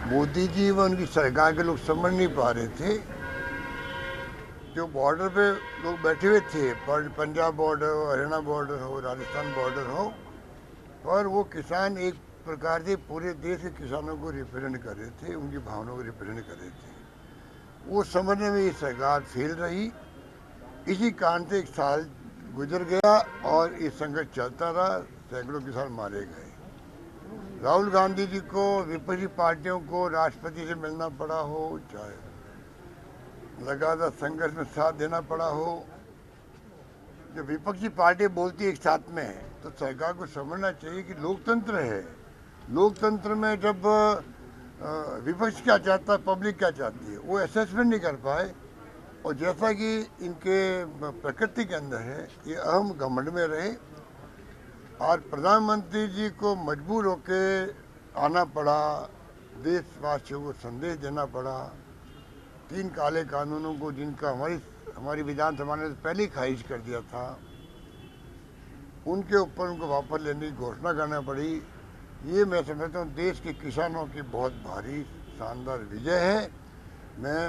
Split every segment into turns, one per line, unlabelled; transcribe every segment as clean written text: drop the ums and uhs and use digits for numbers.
मोदी जी व उनकी सरकार के लोग समझ नहीं पा रहे थे। जो बॉर्डर पे लोग बैठे हुए थे, पंजाब बॉर्डर हो, हरियाणा बॉर्डर हो, राजस्थान बॉर्डर हो, पर वो किसान एक प्रकार से पूरे देश के किसानों को रिप्रेजेंट कर रहे थे, उनकी भावनाओं को रिप्रेजेंट कर रहे थे। वो समझने में ये सरकार फेल रही। इसी कारण से एक साल गुजर गया और ये संघर्ष चलता रहा, सैकड़ों किसान मारे गए। राहुल गांधी जी को, विपक्षी पार्टियों को राष्ट्रपति से मिलना पड़ा हो, चाहे लगातार संघर्ष में साथ देना पड़ा हो। जब विपक्षी पार्टी बोलती एक साथ में है तो सरकार को समझना चाहिए कि लोकतंत्र है। लोकतंत्र में जब विपक्ष क्या चाहता है, पब्लिक क्या चाहती है, वो असेसमेंट नहीं कर पाए। और जैसा कि इनके प्रकृति के अंदर है, ये अहम घमंड में रहे और प्रधानमंत्री जी को मजबूर होके आना पड़ा, देशवासियों को संदेश देना पड़ा। 3 काले कानूनों को जिनका हमारी विधानसभा ने पहले ही खारिज कर दिया था, उनके ऊपर उनको वापस लेने की घोषणा करना पड़ी। ये मैं समझता हूँ देश के किसानों की बहुत भारी शानदार विजय है। मैं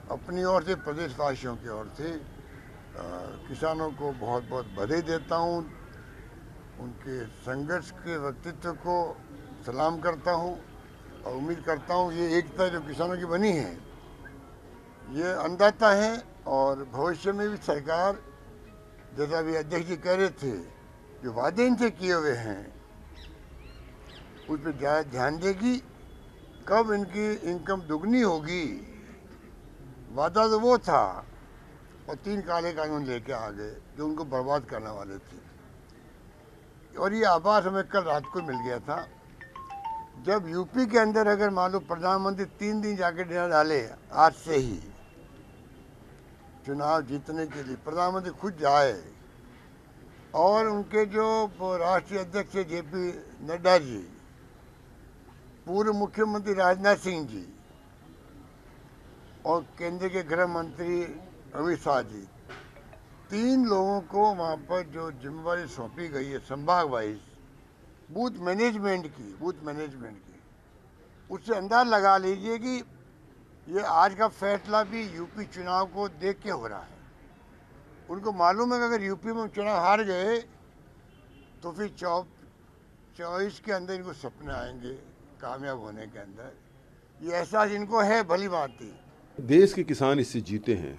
अपनी ओर से, प्रदेशवासियों की ओर से किसानों को बहुत बहुत बधाई देता हूँ। उनके संघर्ष के व्यक्तित्व को सलाम करता हूँ और उम्मीद करता हूँ ये एकता जो किसानों की बनी है, ये अन्नदाता है। और भविष्य में भी सरकार, जैसा भी अध्यक्ष जी कह रहे थे, जो वादे इनसे किए हुए हैं उस पर ज़्यादा ध्यान देगी। कब इनकी इनकम दुगनी होगी, वादा तो वो था, और 3 काले कानून लेके आ गए जो उनको बर्बाद करने वाले थे। और ये आभास हमें कल रात को मिल गया था, जब यूपी के अंदर अगर मान लो प्रधानमंत्री 3 दिन जाके डेरा डाले, आज से ही चुनाव जीतने के लिए प्रधानमंत्री खुद जाए, और उनके जो राष्ट्रीय अध्यक्ष जेपी नड्डा जी, पूर्व मुख्यमंत्री राजनाथ सिंह जी और केंद्र के गृह मंत्री अमित शाह जी, 3 लोगों को वहाँ पर जो जिम्मेवारी सौंपी गई है संभाग वाइज बूथ मैनेजमेंट की, उससे अंदाज लगा लीजिए कि ये आज का फैसला भी यूपी चुनाव को देख के हो रहा है। उनको मालूम है कि अगर यूपी में चुनाव हार गए तो फिर 24 के अंदर इनको सपने आएंगे कामयाब होने के अंदर। ये एहसास इनको है भली भांति।
देश के किसान इससे जीते हैं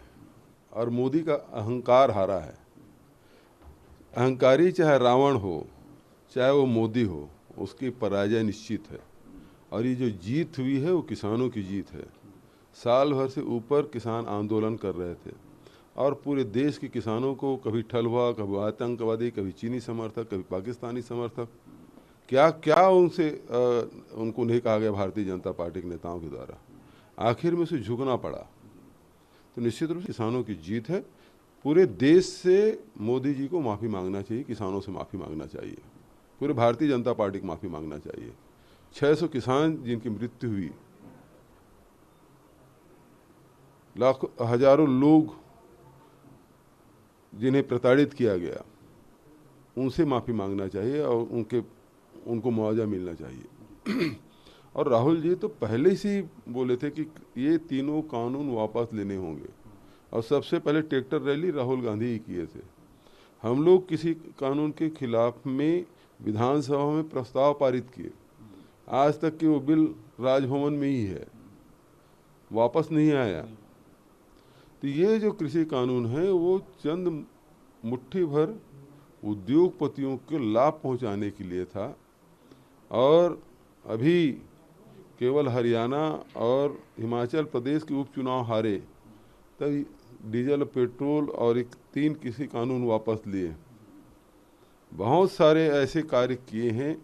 और मोदी का अहंकार हारा है। अहंकारी चाहे रावण हो, चाहे वो मोदी हो, उसकी पराजय निश्चित है। और ये जो जीत हुई है वो किसानों की जीत है। साल भर से ऊपर किसान आंदोलन कर रहे थे और पूरे देश के किसानों को कभी ठलुआ, कभी आतंकवादी, कभी चीनी समर्थक, कभी पाकिस्तानी समर्थक, क्या क्या उनको नहीं कहा गया भारतीय जनता पार्टी के नेताओं के द्वारा। आखिर में उसे झुकना पड़ा। तो निश्चित रूप से किसानों की जीत है। पूरे देश से मोदी जी को माफ़ी मांगना चाहिए, किसानों से माफ़ी मांगना चाहिए, पूरे भारतीय जनता पार्टी को माफ़ी मांगना चाहिए। 600 किसान जिनकी मृत्यु हुई, लाखों हजारों लोग जिन्हें प्रताड़ित किया गया, उनसे माफ़ी मांगना चाहिए और उनको मुआवजा मिलना चाहिए। और राहुल जी तो पहले से बोले थे कि ये तीनों कानून वापस लेने होंगे, और सबसे पहले ट्रैक्टर रैली राहुल गांधी ही किए थे। हम लोग किसी कानून के खिलाफ में विधानसभा में प्रस्ताव पारित किए, आज तक कि वो बिल राजभवन में ही है, वापस नहीं आया। तो ये जो कृषि कानून है वो चंद मुट्ठी भर उद्योगपतियों के लाभ पहुंचाने के लिए था, और अभी केवल हरियाणा और हिमाचल प्रदेश के उपचुनाव हारे तब डीजल, पेट्रोल और 3 कृषि कानून वापस लिए। बहुत सारे ऐसे कार्य किए हैं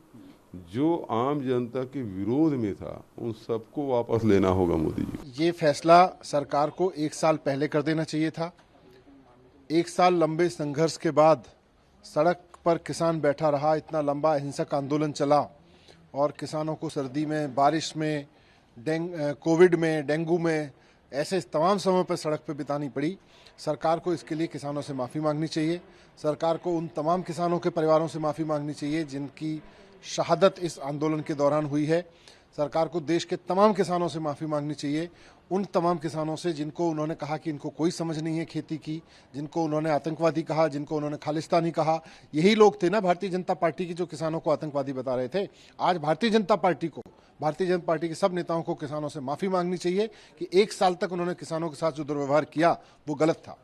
जो आम जनता के विरोध में था, उन सबको वापस लेना होगा मोदी जी।
ये फैसला सरकार को 1 साल पहले कर देना चाहिए था। 1 साल लंबे संघर्ष के बाद सड़क पर किसान बैठा रहा, इतना लंबा हिंसक आंदोलन चला, और किसानों को सर्दी में, बारिश में, कोविड में, डेंगू में, ऐसे तमाम समय पर सड़क पर बितानी पड़ी। सरकार को इसके लिए किसानों से माफ़ी मांगनी चाहिए। सरकार को उन तमाम किसानों के परिवारों से माफ़ी मांगनी चाहिए जिनकी शहादत इस आंदोलन के दौरान हुई है। सरकार को देश के तमाम किसानों से माफ़ी मांगनी चाहिए, उन तमाम किसानों से जिनको उन्होंने कहा कि इनको कोई समझ नहीं है खेती की, जिनको उन्होंने आतंकवादी कहा, जिनको उन्होंने खालिस्तानी कहा। यही लोग थे ना भारतीय जनता पार्टी की जो किसानों को आतंकवादी बता रहे थे। आज भारतीय जनता पार्टी के सब नेताओं को किसानों से माफ़ी मांगनी चाहिए कि 1 साल तक उन्होंने किसानों के साथ जो दुर्व्यवहार किया वो गलत था।